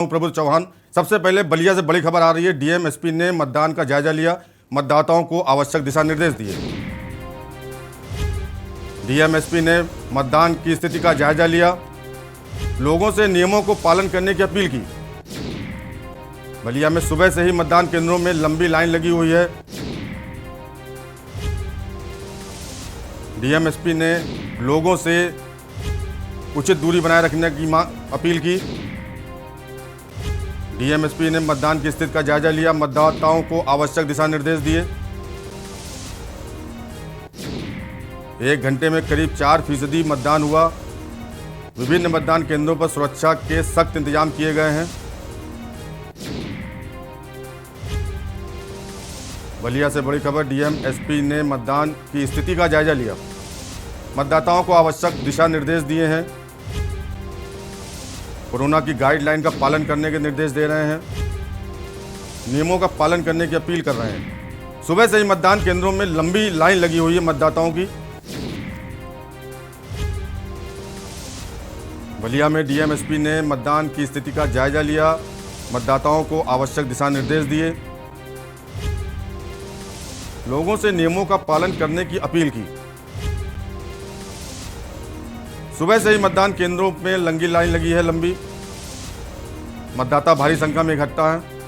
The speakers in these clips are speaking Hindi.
प्रबुद्ध चौहान। सबसे पहले बलिया से बड़ी खबर आ रही है। डीएम एसपी ने मतदान का जायजा लिया, मतदाताओं को आवश्यक दिशा निर्देश दिए। डीएम एसपी ने मतदान की स्थिति का जायजा लिया, लोगों से नियमों को पालन करने की अपील की। बलिया में सुबह से ही मतदान केंद्रों में लंबी लाइन लगी हुई है। डीएम एसपी ने लोगों से उचित दूरी बनाए रखने की अपील की। डीएम एसपी ने मतदान की स्थिति का जायजा लिया, मतदाताओं को आवश्यक दिशा निर्देश दिए। 1 घंटे में करीब 4% मतदान हुआ। विभिन्न मतदान केंद्रों पर सुरक्षा के सख्त इंतजाम किए गए हैं। बलिया से बड़ी खबर, डीएम एसपी ने मतदान की स्थिति का जायजा लिया, मतदाताओं को आवश्यक दिशा निर्देश दिए हैं। कोरोना की गाइडलाइन का पालन करने के निर्देश दे रहे हैं, नियमों का पालन करने की अपील कर रहे हैं। सुबह से ही मतदान केंद्रों में लंबी लाइन लगी हुई है मतदाताओं की। बलिया में डीएम एसपी ने मतदान की स्थिति का जायजा लिया, मतदाताओं को आवश्यक दिशा निर्देश दिए, लोगों से नियमों का पालन करने की अपील की। सुबह से ही मतदान केंद्रों में लंबी लाइन लगी है, लंबी। मतदाता भारी संख्या में इकट्ठा है।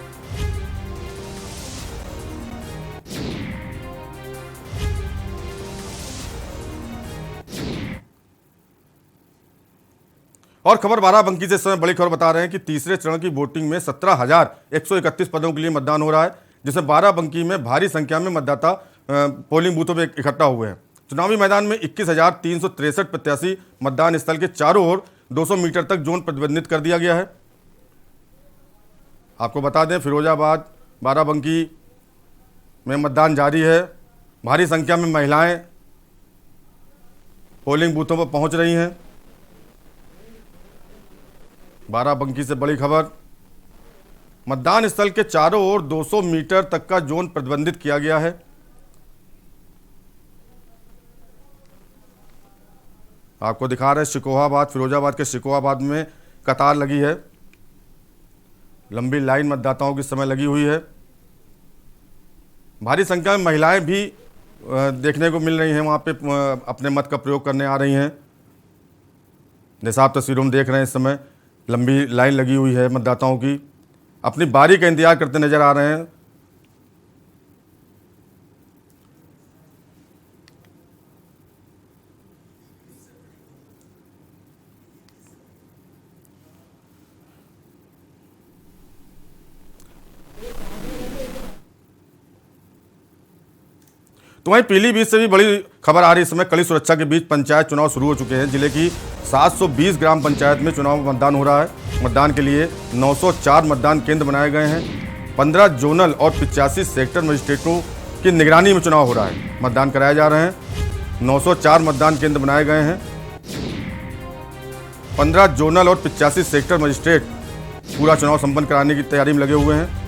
और खबर बाराबंकी से इस समय बड़ी खबर बता रहे हैं कि तीसरे चरण की वोटिंग में 17,131 पदों के लिए मतदान हो रहा है, जिसमें बाराबंकी में भारी संख्या में मतदाता पोलिंग बूथों में इकट्ठा हुए हैं। चुनावी मैदान में 21,363 प्रत्याशी, मतदान स्थल के चारों ओर 200 मीटर तक जोन प्रतिबंधित कर दिया गया है। आपको बता दें, फिरोजाबाद, बाराबंकी में मतदान जारी है। भारी संख्या में महिलाएं पोलिंग बूथों पर पहुंच रही हैं। बाराबंकी से बड़ी खबर, मतदान स्थल के चारों ओर 200 मीटर तक का जोन प्रतिबंधित किया गया है। आपको दिखा रहे हैं शिकोहाबाद, फिरोजाबाद के शिकोहाबाद में कतार लगी है, लंबी लाइन मतदाताओं की समय लगी हुई है। भारी संख्या में महिलाएं भी देखने को मिल रही हैं, वहां पे अपने मत का प्रयोग करने आ रही हैं। जैसा आप तस्वीरों में देख रहे हैं, इस समय लंबी लाइन लगी हुई है मतदाताओं की, अपनी बारी का इंतजार करते नजर आ रहे हैं। तो वहीं पीलीभीत से भी बड़ी खबर आ रही है। इस समय कड़ी सुरक्षा के बीच पंचायत चुनाव शुरू हो चुके हैं। जिले की 720 ग्राम पंचायत में चुनाव मतदान हो रहा है। मतदान के लिए 904 मतदान केंद्र बनाए गए हैं। 15 जोनल और 85 सेक्टर मजिस्ट्रेटों की निगरानी में चुनाव हो रहा है, मतदान कराए जा रहे हैं। 904 मतदान केंद्र बनाए गए हैं। 15 जोनल और 85 सेक्टर मजिस्ट्रेट पूरा चुनाव संपन्न कराने की तैयारी में लगे हुए हैं।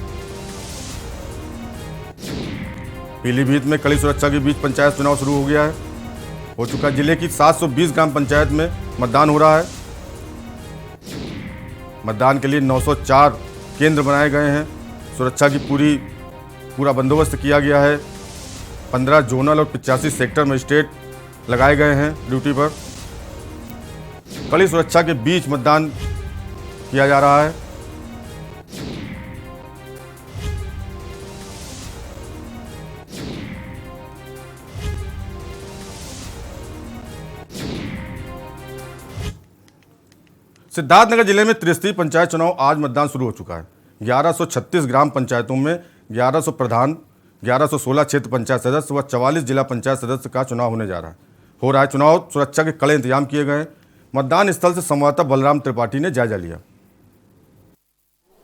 पीलीभीत में कड़ी सुरक्षा के बीच पंचायत चुनाव शुरू हो गया है, हो चुका। जिले की 720 ग्राम पंचायत में मतदान हो रहा है। मतदान के लिए 904 केंद्र बनाए गए हैं। सुरक्षा की पूरा बंदोबस्त किया गया है। 15 जोनल और 85 सेक्टर मजिस्ट्रेट लगाए गए हैं ड्यूटी पर। कड़ी सुरक्षा के बीच मतदान किया जा रहा है। सिद्धार्थनगर जिले में त्रिस्तरीय पंचायत चुनाव आज मतदान शुरू हो चुका है। 1136 ग्राम पंचायतों में 1100 प्रधान, 1116 क्षेत्र पंचायत सदस्य व 44 जिला पंचायत सदस्य का चुनाव होने जा रहा है। चुनाव सुरक्षा के कड़े इंतजाम किए गए हैं। मतदान स्थल से संवाददाता बलराम त्रिपाठी ने जायजा लिया।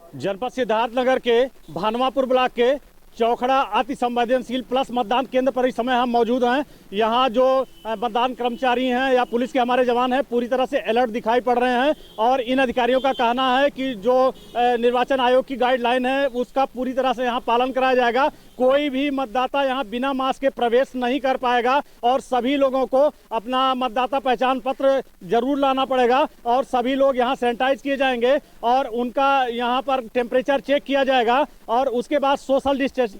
जनपद सिद्धार्थनगर के भानवापुर ब्लॉक के चौखड़ा अति संवेदनशील प्लस मतदान केंद्र पर इस समय हम मौजूद हैं। यहाँ जो मतदान कर्मचारी हैं या पुलिस के हमारे जवान हैं पूरी तरह से अलर्ट दिखाई पड़ रहे हैं और इन अधिकारियों का कहना है कि जो निर्वाचन आयोग की गाइडलाइन है उसका पूरी तरह से यहाँ पालन कराया जाएगा। कोई भी मतदाता यहाँ बिना मास्क के प्रवेश नहीं कर पाएगा और सभी लोगों को अपना मतदाता पहचान पत्र जरूर लाना पड़ेगा और सभी लोग यहाँ सैनिटाइज किए जाएंगे और उनका यहाँ पर टेम्परेचर चेक किया जाएगा और उसके बाद सोशल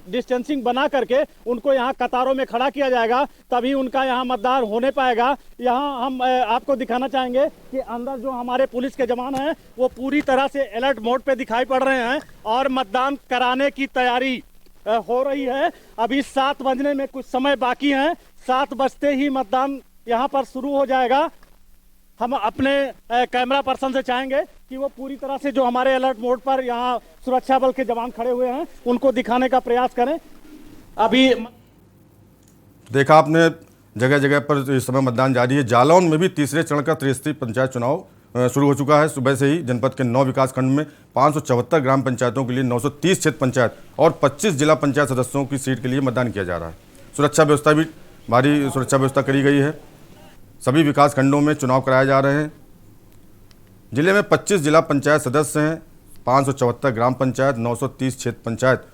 डिस्टेंसिंग बना करके उनको यहाँ कतारों में खड़ा किया जाएगा, तभी उनका यहाँ मतदान होने पाएगा। यहाँ हम आपको दिखाना चाहेंगे कि अंदर जो हमारे पुलिस के जवान हैं वो पूरी तरह से अलर्ट मोड पे दिखाई पड़ रहे हैं और मतदान कराने की तैयारी हो रही है। अभी 7 बजने में कुछ समय बाकी है, 7 बजते ही मतदान यहाँ पर शुरू हो जाएगा। हम अपने कैमरा पर्सन से चाहेंगे कि वो पूरी तरह से जो हमारे अलर्ट मोड पर यहाँ सुरक्षा बल के जवान खड़े हुए हैं उनको दिखाने का प्रयास करें। अभी देखा आपने जगह जगह पर इस समय मतदान जारी है। जालौन में भी तीसरे चरण का त्रिस्तरीय पंचायत चुनाव शुरू हो चुका है। सुबह से ही जनपद के 9 विकास खंड में 574 ग्राम पंचायतों के लिए 930 क्षेत्र पंचायत और 25 जिला पंचायत सदस्यों की सीट के लिए मतदान किया जा रहा है। सुरक्षा व्यवस्था भी भारी सुरक्षा व्यवस्था करी गई है। सभी विकास खंडों में चुनाव कराए जा रहे हैं। जिले में 25 जिला पंचायत सदस्य हैं, 574 ग्राम पंचायत, 930 क्षेत्र पंचायत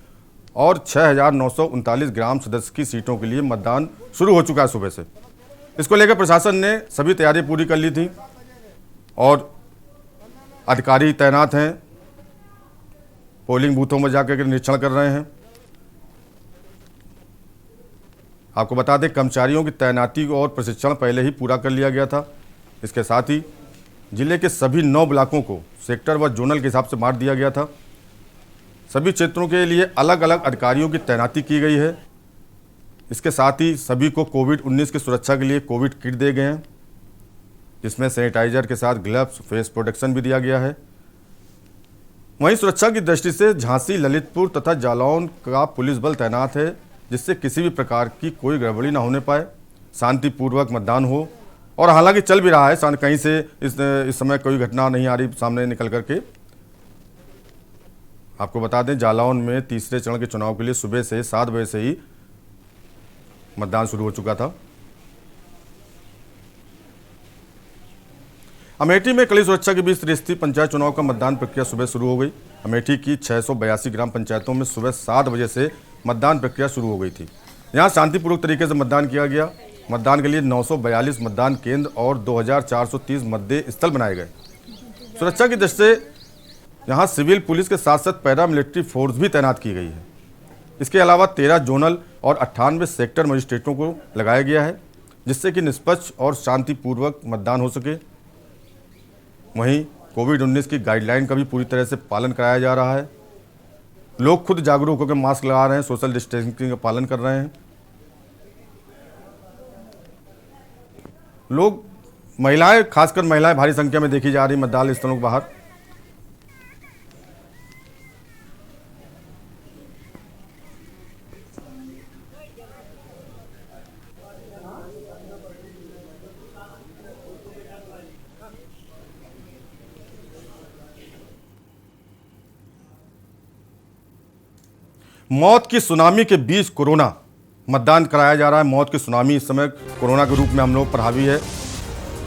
और 6,939 ग्राम सदस्य की सीटों के लिए मतदान शुरू हो चुका है सुबह से। इसको लेकर प्रशासन ने सभी तैयारी पूरी कर ली थी और अधिकारी तैनात हैं, पोलिंग बूथों में जाकर के निरीक्षण कर रहे हैं। आपको बता दें कर्मचारियों की तैनाती और प्रशिक्षण पहले ही पूरा कर लिया गया था। इसके साथ ही जिले के सभी 9 ब्लॉकों को सेक्टर व जोनल के हिसाब से बांट दिया गया था। सभी क्षेत्रों के लिए अलग अलग अधिकारियों की तैनाती की गई है। इसके साथ ही सभी को कोविड-19 की सुरक्षा के लिए कोविड किट दिए गए हैं, जिसमें सैनिटाइजर के साथ ग्लव्स, फेस प्रोटेक्शन भी दिया गया है। वहीं सुरक्षा की दृष्टि से झांसी, ललितपुर तथा जालौन का पुलिस बल तैनात है, जिससे किसी भी प्रकार की कोई गड़बड़ी ना होने पाए, शांतिपूर्वक मतदान हो। और हालांकि चल भी रहा है, कहीं से इस समय कोई घटना नहीं आ रही सामने निकल करके। आपको बता दें जालौन में तीसरे चरण के चुनाव के लिए सुबह से 7 बजे से ही मतदान शुरू हो चुका था। अमेठी में कड़ी सुरक्षा के बीच त्रिस्तरीय पंचायत चुनाव का मतदान प्रक्रिया सुबह शुरू हो गई। अमेठी की 682 ग्राम पंचायतों में सुबह 7 बजे से मतदान प्रक्रिया शुरू हो गई थी। यहां शांतिपूर्वक तरीके से मतदान किया गया। मतदान के लिए 942 मतदान केंद्र और 2430 मतदेय स्थल बनाए गए। सुरक्षा की दृष्टि से यहां सिविल पुलिस के साथ साथ पैरामिलिट्री फोर्स भी तैनात की गई है। इसके अलावा 13 जोनल और 98 सेक्टर मजिस्ट्रेटों को लगाया गया है, जिससे कि निष्पक्ष और शांतिपूर्वक मतदान हो सके। वहीं कोविड-19 की गाइडलाइन का भी पूरी तरह से पालन कराया जा रहा है। लोग खुद जागरूक होकर मास्क लगा रहे हैं, सोशल डिस्टेंसिंग का पालन कर रहे हैं। लोग, महिलाएं, खासकर महिलाएं भारी संख्या में देखी जा रही मतदान स्थलों के बाहर। मौत की सुनामी के बीच कोरोना मतदान कराया जा रहा है। मौत की सुनामी इस समय कोरोना के रूप में हम लोग पर हावी है,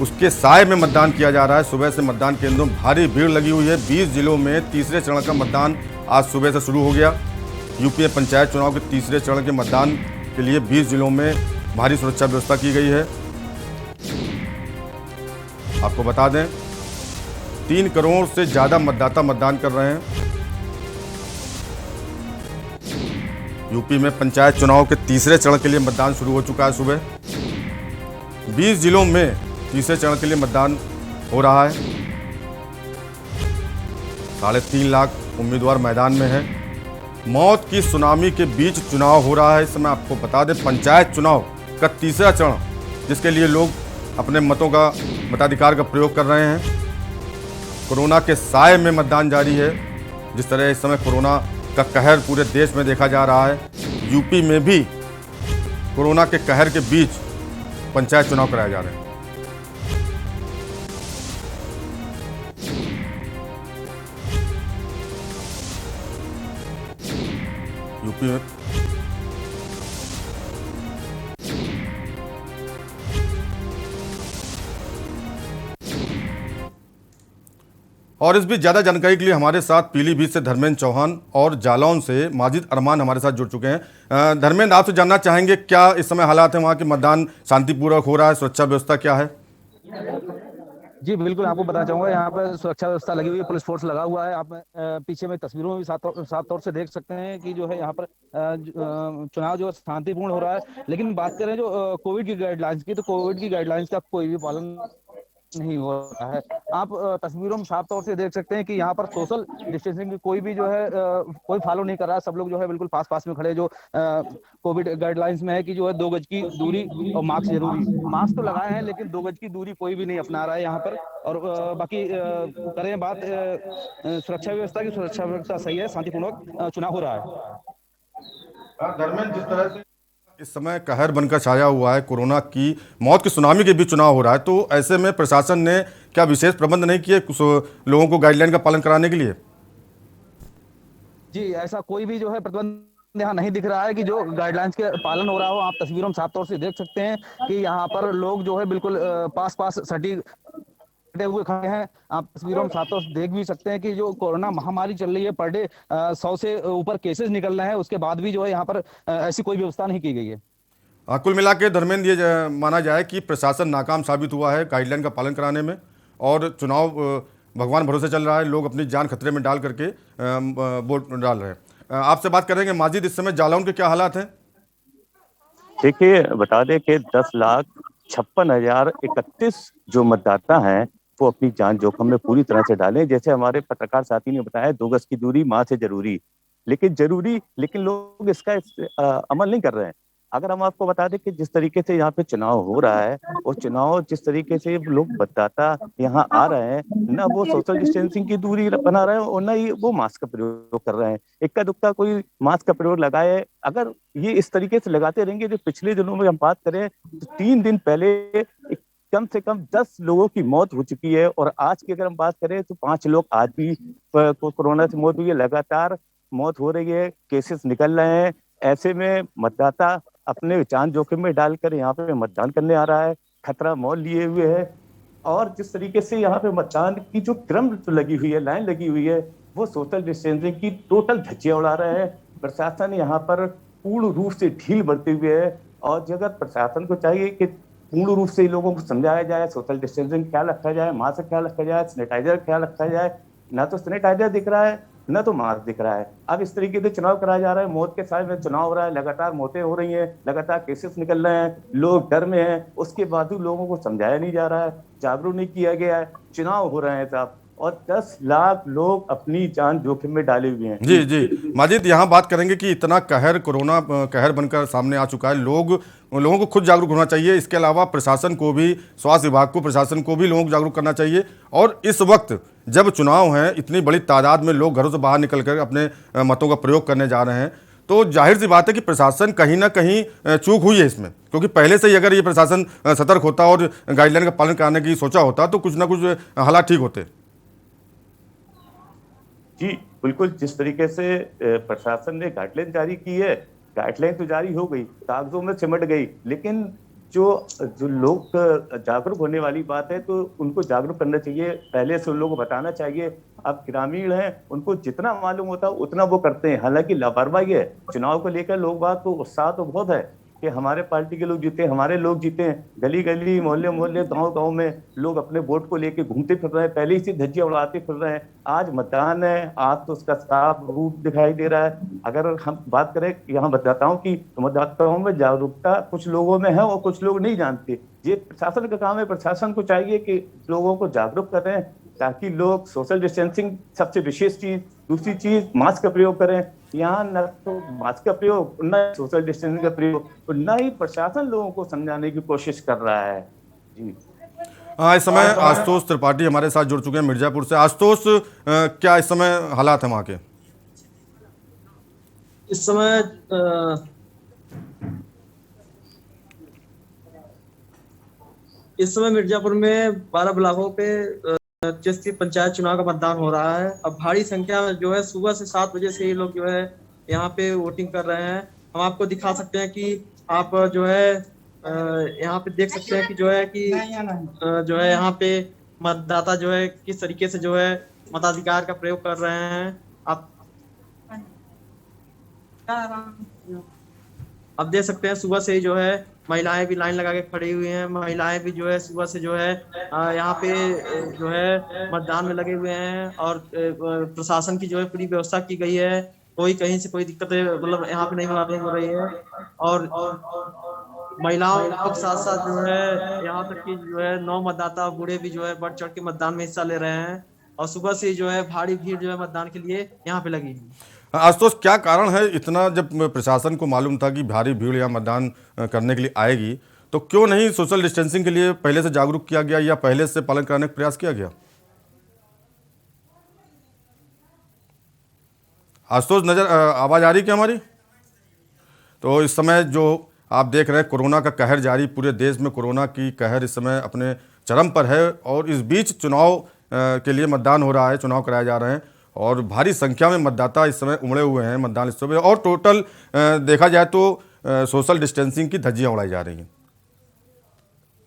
उसके साए में मतदान किया जा रहा है। सुबह से मतदान केंद्रों में भारी भीड़ लगी हुई है। 20 जिलों में तीसरे चरण का मतदान आज सुबह से शुरू हो गया। यूपी पंचायत चुनाव के तीसरे चरण के मतदान के लिए 20 जिलों में भारी सुरक्षा व्यवस्था की गई है। आपको बता दें 3 करोड़ से ज़्यादा मतदाता मतदान कर रहे हैं। यूपी में पंचायत चुनाव के तीसरे चरण के लिए मतदान शुरू हो चुका है। सुबह 20 जिलों में तीसरे चरण के लिए मतदान हो रहा है। 3.5 लाख उम्मीदवार मैदान में है। मौत की सुनामी के बीच चुनाव हो रहा है। इस समय आपको बता दें पंचायत चुनाव का तीसरा चरण, जिसके लिए लोग अपने मतों का मताधिकार का प्रयोग कर रहे हैं। कोरोना के साए में मतदान जारी है। जिस तरह इस समय कोरोना का कहर पूरे देश में देखा जा रहा है, यूपी में भी कोरोना के कहर के बीच पंचायत चुनाव कराए जा रहे हैं। और इस बीच ज़्यादा जानकारी के लिए हमारे साथ पीलीभीत से धर्मेंद्र चौहान और जालौन से माजिद अरमान हमारे साथ जुड़ चुके हैं। धर्मेंद्र, आपसे जानना चाहेंगे क्या इस समय हालात हैं वहाँ के, मतदान शांतिपूर्वक हो रहा है, सुरक्षा व्यवस्था क्या है? जी बिल्कुल, आपको बताना चाहूंगा, यहाँ पर सुरक्षा व्यवस्था लगी हुई है, पुलिस फोर्स लगा हुआ है। आप पीछे में तस्वीरों में भी साफ तौर से देख सकते हैं कि जो है यहाँ पर चुनाव जो शांतिपूर्ण हो रहा है। लेकिन बात करें जो कोविड की गाइडलाइंस की, तो कोविड की गाइडलाइंस का कोई भी पालन नहीं हो रहा है। आप तस्वीरों में साफ तौर से देख सकते हैं कि यहाँ पर सोशल डिस्टेंसिंग की कोई भी जो है कोई फॉलो नहीं कर रहा है। सब लोग जो है बिल्कुल पास पास में खड़े, जो कोविड गाइडलाइंस में है कि जो है 2 गज की दूरी और मास्क जरूरी। मास्क तो लगाए हैं लेकिन 2 गज की दूरी कोई भी नहीं अपना रहा है यहाँ पर। और बाकी करें बात सुरक्षा व्यवस्था की, सुरक्षा व्यवस्था सही है, शांतिपूर्वक चुनाव हो रहा है। धर्मेंद्र, जिस तरह से इस समय कहर बनकर छाया हुआ है, कोरोना की मौत की सुनामी के बीच चुनाव हो रहा है, तो ऐसे में प्रशासन ने क्या विशेष प्रबंध नहीं किए कुछ लोगों को गाइडलाइन का पालन कराने के लिए? जी, ऐसा कोई भी जो है प्रतिबंध यहाँ नहीं दिख रहा है कि जो गाइडलाइंस के पालन हो रहा हो। आप तस्वीरों में साफ तौर से देख सकते हैं कि यहाँ पर लोग जो है बिल्कुल पास पास सटी हुए खड़े हैं। आप तस्वीरों में साफ तौर से देख भी सकते हैं कि जो कोरोना महामारी चल रही है, पर डे 100 से ऊपर केसेस निकल रहे हैं, उसके बाद भी जो है यहाँ पर ऐसी कोई व्यवस्था नहीं की गई है। कुल मिला के धर्मेंद्र, ये माना जाए कि प्रशासन नाकाम साबित हुआ है गाइडलाइन का पालन कराने में, और चुनाव भगवान भरोसे चल रहा है, लोग अपनी जान खतरे में डाल करके वोट डाल रहे हैं। आपसे बात करेंगे माजिद, इस समय जालौन के क्या हालात हैं? देखिए, बता दें कि 10,56,031 जो मतदाता हैं वो अपनी जान जोखिम में पूरी तरह से डालें। जैसे हमारे पत्रकार साथी ने बताया, 2 गज की दूरी माँ से जरूरी, लेकिन लोग इसका अमल नहीं कर रहे हैं। अगर हम आपको बता दें कि जिस तरीके से यहाँ पे चुनाव हो रहा है, और चुनाव जिस तरीके से लोग मतदाता यहाँ आ रहे हैं, ना वो सोशल डिस्टेंसिंग की दूरी बना रहे हैं और ना ही वो मास्क का प्रयोग कर रहे हैं। इक्का दुक्का कोई मास्क का प्रयोग लगाए। अगर ये इस तरीके से लगाते रहेंगे, जो पिछले दिनों में हम बात करें तो 3 दिन पहले कम से कम 10 लोगों की मौत हो चुकी है, और आज की अगर हम बात करें तो 5 लोग आज भी कोरोना से मौत हुई है। लगातार मौत हो रही है, केसेस निकल रहे हैं। ऐसे में मतदाता अपने जान जोखिम में डालकर यहाँ पे मतदान करने आ रहा है, खतरा मोल लिए हुए है। और जिस तरीके से यहाँ पे मतदान की जो क्रम लगी हुई है, लाइन लगी हुई है, वो सोशल डिस्टेंसिंग की टोटल धज्जियां उड़ा रहा है। प्रशासन यहाँ पर पूर्ण रूप से ढील बरते हुए है, और अगर प्रशासन को चाहिए कि पूर्ण रूप से लोगों को समझाया जाए, सोशल डिस्टेंसिंग ख्याल रखा जाए, मास्क का ख्याल रखा जाए, सैनिटाइजर का ख्याल रखा जाए। ना तो सैनिटाइजर दिख रहा है, ना तो मास्क दिख रहा है। अब इस तरीके से चुनाव कराया जा रहा है, मौत के साथ में चुनाव हो रहा है, लगातार मौतें हो रही हैं, लगातार केसेस निकल रहे हैं, लोग डर में हैं। उसके बावजूद लोगों को समझाया नहीं जा रहा है, जागरूक नहीं किया गया है। चुनाव हो रहे हैं साहब, और 10 लाख लोग अपनी जान जोखिम में डाले हुए हैं। जी जी माजिद, यहाँ बात करेंगे कि इतना कहर, कोरोना कहर बनकर सामने आ चुका है, लोगों को खुद जागरूक होना चाहिए। इसके अलावा प्रशासन को भी, स्वास्थ्य विभाग को, प्रशासन को भी लोगों को जागरूक करना चाहिए। और इस वक्त जब चुनाव है, इतनी बड़ी तादाद में लोग घरों से बाहर निकल कर अपने मतों का प्रयोग करने जा रहे हैं, तो जाहिर सी बात है कि प्रशासन कहीं ना कहीं चूक हुई है इसमें, क्योंकि पहले से ही अगर ये प्रशासन सतर्क होता और गाइडलाइन का पालन कराने की सोचा होता तो कुछ ना कुछ हालात ठीक होते। जी बिल्कुल, जिस तरीके से प्रशासन ने गाइडलाइन जारी की है, गाइडलाइन तो जारी हो गई, कागजों में सिमट गई, लेकिन जो लोग जागरूक होने वाली बात है, तो उनको जागरूक करना चाहिए, पहले से उन लोगों को बताना चाहिए। अब ग्रामीण हैं, उनको जितना मालूम होता है उतना वो करते हैं, हालांकि लापरवाही है। चुनाव को लेकर लोग बात तो उत्साह तो बहुत है कि हमारे पार्टी के लोग जीते, हमारे लोग जीते हैं। गली गली, मोहल्ले मोहल्ले, गांव गांव में लोग अपने वोट को लेके घूमते फिर रहे हैं, पहले ही से धज्जियां उड़ाते फिर रहे हैं। आज मतदान है, आज तो उसका साफ रूप दिखाई दे रहा है। अगर हम बात करें यहाँ मतदाताओं की, तो मतदाताओं में जागरूकता कुछ लोगों में है और कुछ लोग नहीं जानते। ये प्रशासन का काम है, प्रशासन को चाहिए कि लोगों को जागरूक करें, ताकि लोग सोशल डिस्टेंसिंग सबसे विशेष चीज, दूसरी चीज मास्क का प्रयोग करें। यहाँ न तो मास्क का प्रयोग, न सोशल डिस्टेंसिंग का प्रयोग, और न ही प्रशासन लोगों को समझाने की कोशिश कर रहा है। जी हाँ, इस समय आशुतोष त्रिपाठी हमारे साथ जुड़ चुके हैं मिर्जापुर से। आशुतोष, क्या इस समय हालात है वहाँ के? इस समय मिर्जापुर में 12 ब्लॉकों पे 83 पंचायत चुनाव का मतदान हो रहा है। अब भारी संख्या में जो है सुबह से 7 बजे से ये लोग जो है यहाँ पे वोटिंग कर रहे हैं। हम आपको दिखा सकते हैं कि आप जो है यहाँ पे देख सकते हैं कि जो है कि जो है यहाँ पे मतदाता जो है किस तरीके से जो है मताधिकार का प्रयोग कर रहे हैं। आप अब देख सकते हैं सुबह से ही जो है महिलाएं भी लाइन लगा के खड़ी हुई हैं। महिलाएं भी जो है सुबह से जो है यहाँ पे जो है मतदान में लगे हुए हैं और प्रशासन की जो है पूरी व्यवस्था की गई है। कोई कहीं से कोई दिक्कत मतलब यहाँ पे नहीं हो रही है। और महिलाओं के साथ साथ जो है यहाँ तक कि जो है 9 मतदाता बूढ़े भी जो है बढ़ चढ़ के मतदान में हिस्सा ले रहे हैं। और सुबह से ही जो है भारी भीड़ जो है मतदान के लिए यहाँ पे लगी है। आशुतोष, क्या कारण है इतना, जब प्रशासन को मालूम था कि भारी भीड़ यहाँ मतदान करने के लिए आएगी, तो क्यों नहीं सोशल डिस्टेंसिंग के लिए पहले से जागरूक किया गया या पहले से पालन कराने का प्रयास किया गया? आशुतोष, आवाज़ आ रही क्या हमारी? तो इस समय जो आप देख रहे हैं कोरोना का कहर जारी, पूरे देश में कोरोना की कहर इस समय अपने चरम पर है और इस बीच चुनाव के लिए मतदान हो रहा है, चुनाव कराए जा रहे हैं और भारी संख्या में मतदाता इस समय उमड़े हुए हैं मतदान स्थलों पर और टोटल देखा जाए तो सोशल डिस्टेंसिंग की धज्जियां उड़ाई जा रही हैं।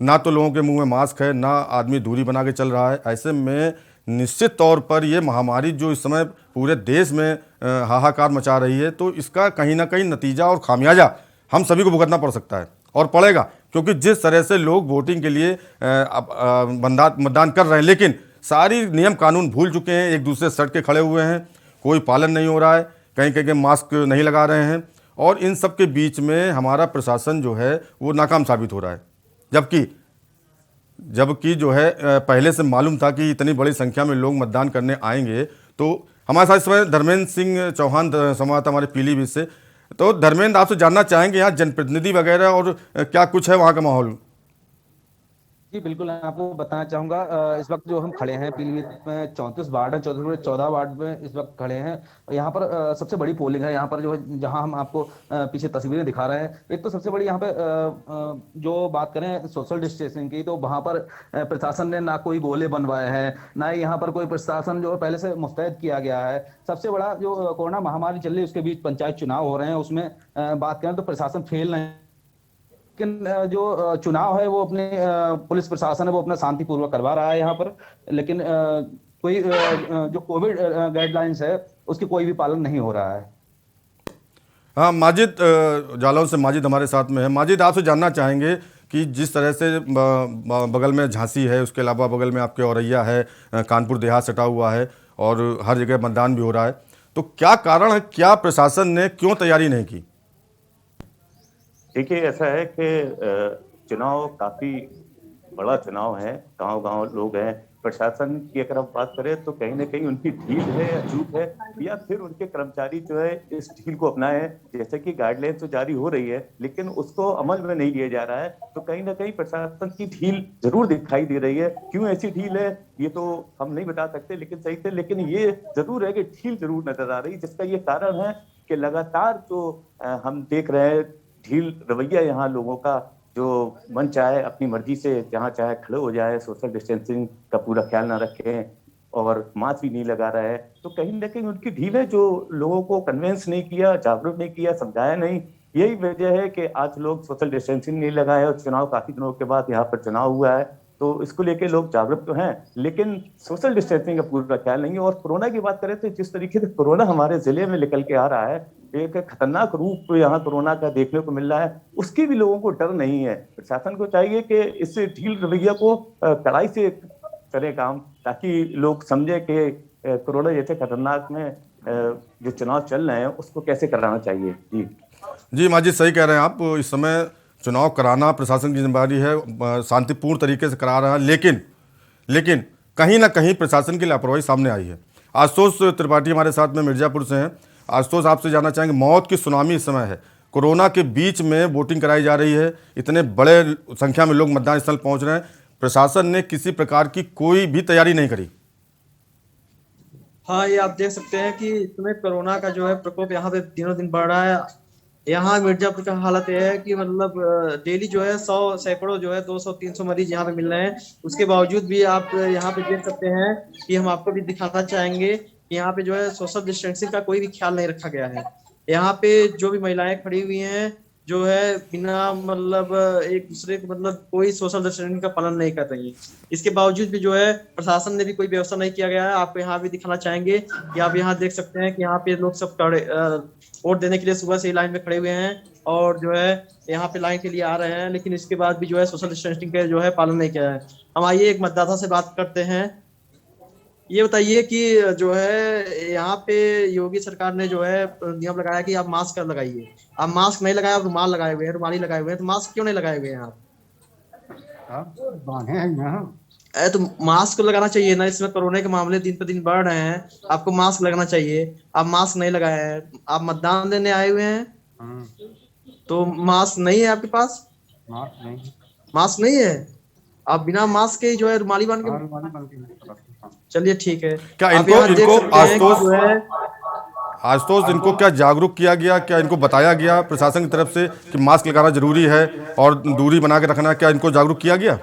ना तो लोगों के मुंह में मास्क है, ना आदमी दूरी बना के चल रहा है। ऐसे में निश्चित तौर पर ये महामारी जो इस समय पूरे देश में हाहाकार मचा रही है, तो इसका कहीं ना कहीं नतीजा और खामियाजा हम सभी को भुगतना पड़ सकता है और पड़ेगा, क्योंकि जिस तरह से लोग वोटिंग के लिए मतदान कर रहे हैं लेकिन सारी नियम कानून भूल चुके हैं, एक दूसरे सट के खड़े हुए हैं, कोई पालन नहीं हो रहा है, कहीं कहीं मास्क नहीं लगा रहे हैं और इन सब के बीच में हमारा प्रशासन जो है वो नाकाम साबित हो रहा है। जबकि जो है पहले से मालूम था कि इतनी बड़ी संख्या में लोग मतदान करने आएंगे। तो हमारे साथ इस समय धर्मेंद्र सिंह चौहान संवाददाता हमारे पीलीभीत से। तो धर्मेंद्र, आपसे जानना चाहेंगे यहाँ जनप्रतिनिधि वगैरह और क्या कुछ है वहाँ का माहौल? जी बिल्कुल, मैं आपको बताना चाहूंगा इस वक्त जो हम खड़े हैं पीलीभीत में 34 वार्ड है, 14 वार्ड में इस वक्त खड़े हैं। यहाँ पर सबसे बड़ी पोलिंग है यहाँ पर जो है, जहाँ हम आपको पीछे तस्वीरें दिखा रहे हैं। एक तो सबसे बड़ी यहाँ पे जो बात करें सोशल डिस्टेंसिंग की, तो वहाँ पर प्रशासन ने ना कोई गोले बनवाए हैं, ना ही यहाँ पर कोई प्रशासन जो पहले से मुस्तैद किया गया है। सबसे बड़ा जो कोरोना महामारी चल रही है उसके बीच पंचायत चुनाव हो रहे हैं, उसमें बात करें तो प्रशासन फेल नहीं, लेकिन जो चुनाव है वो अपने पुलिस प्रशासन है वो अपना शांतिपूर्वक करवा रहा है यहाँ पर। लेकिन कोई जो कोविड गाइडलाइंस है उसकी कोई भी पालन नहीं हो रहा है। हाँ, माजिद जालौन से माजिद हमारे साथ में है। माजिद, आपसे जानना चाहेंगे कि जिस तरह से बगल में झांसी है, उसके अलावा बगल में आपके औरैया है, कानपुर देहात सटा हुआ है और हर जगह मतदान भी हो रहा है, तो क्या कारण है, क्या प्रशासन ने क्यों तैयारी नहीं की? देखिए, ऐसा है कि चुनाव काफी बड़ा चुनाव है, गांव-गांव लोग हैं। प्रशासन की अगर हम बात करें तो कहीं ना कहीं उनकी ढील है या चूक है, या फिर उनके कर्मचारी जो है इस ढील को अपनाए हैं। जैसे कि गाइडलाइन तो जारी हो रही है लेकिन उसको अमल में नहीं लिया जा रहा है, तो कहीं ना कहीं प्रशासन की ढील जरूर दिखाई दे रही है। क्यों ऐसी ढील है ये तो हम नहीं बता सकते, लेकिन सही से, लेकिन ये जरूर है कि ढील जरूर नजर आ रही है, जिसका ये कारण है कि लगातार जो हम देख रहे हैं ढील रवैया यहाँ लोगों का, जो मन चाहे अपनी मर्जी से जहाँ चाहे खड़े हो जाए, सोशल डिस्टेंसिंग का पूरा ख्याल ना रखें और मास्क भी नहीं लगा रहा है, तो कहीं ना कहीं उनकी ढील है जो लोगों को कन्विंस नहीं किया, जागरूक नहीं किया, समझाया नहीं। यही वजह है कि आज लोग सोशल डिस्टेंसिंग नहीं लगाए और चुनाव काफी दिनों के बाद यहाँ पर चुनाव हुआ है, तो इसको लेके लोग जागरूक तो हैं लेकिन सोशल डिस्टेंसिंग का पूरा ख्याल नहीं है। और कोरोना की बात करें तो जिस तरीके से कोरोना हमारे जिले में निकल के आ रहा है, एक खतरनाक रूप यहाँ कोरोना का देखने को मिल रहा है, उसकी भी लोगों को डर नहीं है। प्रशासन को चाहिए कि इस ढील रवैया को कड़ाई से करे काम, ताकि लोग समझे कि कोरोना जैसे खतरनाक में जो चुनाव चल रहे हैं उसको कैसे कराना चाहिए। जी माजिद, सही कह रहे हैं आप। इस समय चुनाव कराना प्रशासन की जिम्मेदारी है, शांतिपूर्ण तरीके से करा रहा है, लेकिन कहीं ना कहीं प्रशासन की लापरवाही सामने आई है। आशुतोष त्रिपाठी हमारे साथ में मिर्जापुर से हैं। आशुतोष, आपसे जानना चाहेंगे, मौत की सुनामी इस समय है, कोरोना के बीच में वोटिंग कराई जा रही है, इतने बड़े संख्या में लोग मतदान स्थल पहुंच रहे हैं, प्रशासन ने किसी प्रकार की कोई भी तैयारी नहीं करी। हाँ, ये आप देख सकते हैं कि इसमें कोरोना का जो है प्रकोप यहाँ पे दिनों दिन बढ़ रहा है। यहाँ मिर्जापुर का हालत यह है कि मतलब डेली जो है 100 सैकड़ों जो है 200-300 मरीज यहाँ पे मिल रहे हैं। उसके बावजूद भी आप यहाँ पे देख सकते हैं कि हम आपको भी दिखाना चाहेंगे कि यहाँ पे जो है सोशल डिस्टेंसिंग का कोई भी ख्याल नहीं रखा गया है। यहाँ पे जो भी महिलाएं खड़ी हुई हैं जो है बिना मतलब एक दूसरे को मतलब कोई सोशल डिस्टेंसिंग का पालन नहीं कर रही है। इसके बावजूद भी जो है प्रशासन ने भी कोई व्यवस्था नहीं किया गया है। आपको यहाँ भी दिखाना चाहेंगे कि आप यहाँ देख सकते हैं कि यहाँ पे लोग सब वोट देने के लिए सुबह से ही लाइन में खड़े हुए हैं और जो है यहाँ पे लाइन के लिए आ रहे हैं, लेकिन इसके बाद भी जो है सोशल डिस्टेंसिंग का जो है पालन नहीं किया है। हम आइए एक मतदाता से बात करते हैं। ये बताइए कि जो है यहाँ पे योगी सरकार ने जो है नियम लगाया कि आप मास्क लगाइए, आप मास्क नहीं लगाए, आप रुमाल लगाए हुए हैं, रुमाली लगाए हुए हैं, तो मास्क क्यों नहीं लगाए हुए हैं आप? बांधे हैं यहाँ। तो मास्क लगाना चाहिए ना, इसमें कोरोना के मामले दिन पर दिन बढ़ रहे हैं, आपको मास्क लगाना चाहिए। आप मास्क नहीं लगाए हैं, आप मतदान देने आए हुए हैं तो मास्क नहीं है आपके पास? मास्क नहीं, मास्क नहीं है, आप बिना मास्क के जो है रुमाली बांध के। रुमाली बांध के। चलिए ठीक है। क्या आप इनको यहाँ देख इनको सकते हैं कि जो है आशुतोष इनको क्या जागरूक किया गया, क्या इनको बताया गया प्रशासन की तरफ से कि मास्क लगाना जरूरी है और दूरी बना के रखना, क्या इनको जागरूक किया गया?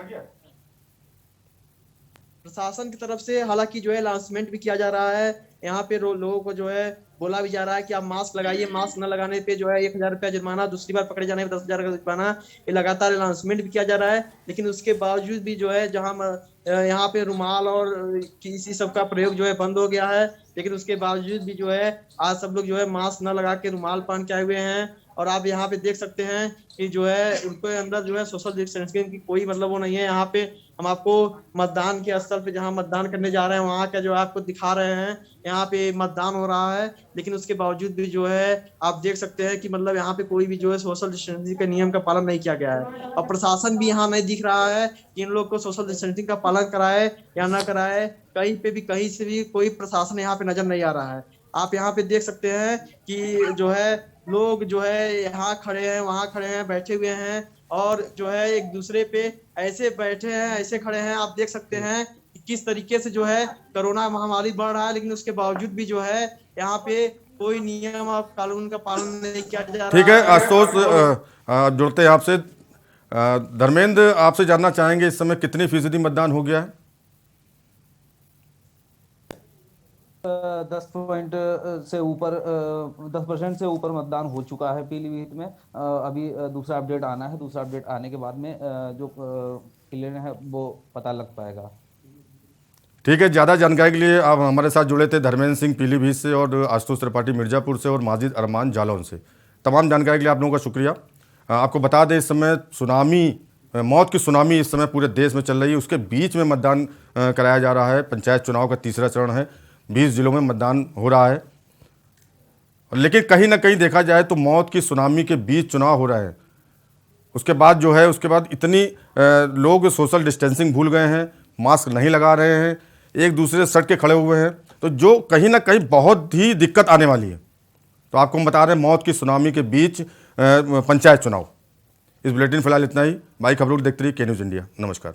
प्रशासन की तरफ से हालांकि जो है अनाउंसमेंट भी किया जा रहा है, यहाँ पे लोगों को जो है बोला भी जा रहा है कि आप मास्क लगाइए, मास्क न लगाने पे जो है 1000 रुपया जुर्माना, दूसरी बार पकड़े जाने पे 10,000 का जुर्माना। ये लगातार अनाउंसमेंट भी किया जा रहा है, लेकिन उसके बावजूद भी जो है जहाँ यहाँ पे रुमाल और किसी सब का प्रयोग जो है बंद हो गया है, लेकिन उसके बावजूद भी जो है आज सब लोग जो है मास्क न लगा के रुमाल पहन के आए हुए हैं। और आप यहाँ पे देख सकते हैं कि जो है उनके अंदर जो है सोशल डिस्टेंसिंग की कोई मतलब वो नहीं है। यहाँ पे हम आपको मतदान के स्थल पे जहाँ मतदान करने जा रहे हैं वहाँ का जो है आपको दिखा रहे हैं। यहाँ पे मतदान हो रहा है, लेकिन उसके बावजूद भी जो है आप देख सकते हैं कि मतलब यहाँ पे कोई भी जो है सोशल डिस्टेंसिंग के नियम का पालन नहीं किया गया है। और प्रशासन भी यहाँ नहीं दिख रहा है कि इन लोग को सोशल डिस्टेंसिंग का पालन कराए या ना कराए। कहीं पे भी कहीं से भी कोई प्रशासन यहाँ पे नजर नहीं आ रहा है। आप यहाँ पे देख सकते हैं कि जो है लोग जो है यहाँ खड़े हैं, वहाँ खड़े हैं, बैठे हुए हैं और जो है एक दूसरे पे ऐसे बैठे हैं, ऐसे खड़े हैं। आप देख सकते हैं कि किस तरीके से जो है कोरोना महामारी बढ़ रहा है, लेकिन उसके बावजूद भी जो है यहाँ पे कोई नियम और कानून का पालन नहीं किया जा रहा। ठीक है आशुतोष, जुड़ते हैं आपसे। धर्मेंद्र, आपसे जानना चाहेंगे इस समय कितनी फीसदी मतदान हो गया है? 10% से ऊपर मतदान हो चुका है पीलीभीत में। अभी दूसरा अपडेट आना है, दूसरा अपडेट आने के बाद में जो क्लियर है वो पता लग पाएगा। ठीक है, ज़्यादा जानकारी के लिए आप हमारे साथ जुड़े थे धर्मेंद्र सिंह पीलीभीत से और आशुतोष त्रिपाठी मिर्जापुर से और माजिद अरमान जालौन से। तमाम जानकारी के लिए आप लोगों का शुक्रिया। आपको बता दें इस समय मौत की सुनामी इस समय पूरे देश में चल रही है, उसके बीच में मतदान कराया जा रहा है। पंचायत चुनाव का तीसरा चरण है, 20 जिलों में मतदान हो रहा है, लेकिन कहीं ना कहीं देखा जाए तो मौत की सुनामी के बीच चुनाव हो रहे हैं। उसके बाद जो है उसके बाद इतनी लोग सोशल डिस्टेंसिंग भूल गए हैं, मास्क नहीं लगा रहे हैं, एक दूसरे से सट के खड़े हुए हैं, तो जो कहीं ना कहीं बहुत ही दिक्कत आने वाली है। तो आपको हम बता रहे हैं मौत की सुनामी के बीच पंचायत चुनाव। इस बुलेटिन फिलहाल इतना ही। बाकी खबरों को देखते रहिए के न्यूज़ इंडिया। नमस्कार।